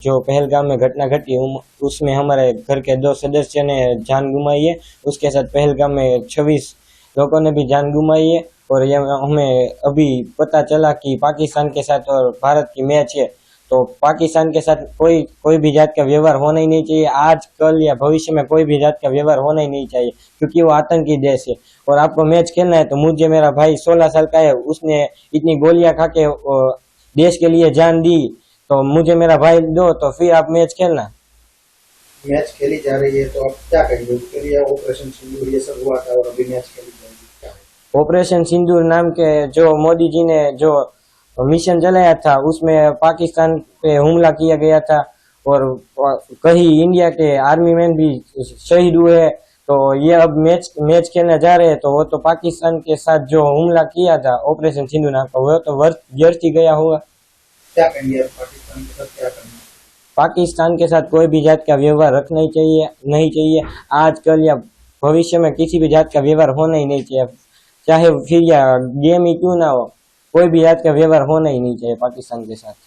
जो पहलगाम में घटना घटी उसमें हमारे घर के 2 सदस्य ने जान गुमाई है। उसके साथ पहलगाम में 26 लोगों ने भी जान गुमाई है। और ये हमें अभी पता चला कि पाकिस्तान के साथ और भारत की मैच है, तो पाकिस्तान के साथ कोई भी जात का व्यवहार होना ही नहीं चाहिए। आज कल या भविष्य में कोई भी जात का व्यवहार होना ही नहीं चाहिए, क्योंकि वो आतंकी देश है। और आपको मैच खेलना है तो मुझे मेरा भाई 16 साल का है, उसने इतनी गोलियां खा के देश के लिए जान दी, तो मुझे मेरा भाई दो तो फिर आप मैच खेलना। मैच खेली जा रही है तो आप क्या कहेंगे उसके लिए? ऑपरेशन सिंदूर ये सब हुआ था और अभी मैच खेली जाएगी, क्या है? ऑपरेशन सिंदूर नाम के जो मोदी जी ने जो मिशन चलाया था उसमें पाकिस्तान पे हमला किया गया था और कई इंडिया के आर्मी मैन भी शहीद हुए। तो ये अब मैच खेलने जा रहे हैं, तो वो तो पाकिस्तान के साथ जो हमला किया था ऑपरेशन सिंधु नाम का, वो तो व्यर्थ ही गया होगा। क्या कहेंगे आप पाकिस्तान के साथ क्या करना? पाकिस्तान के साथ कोई भी जात का व्यवहार रखना ही चाहिए नहीं चाहिए। आजकल या भविष्य में किसी भी जात का व्यवहार होना ही नहीं चाहिए, चाहे फिर या गेम ही क्यों ना हो, कोई भी जात का व्यवहार होना ही नहीं चाहिए पाकिस्तान के साथ।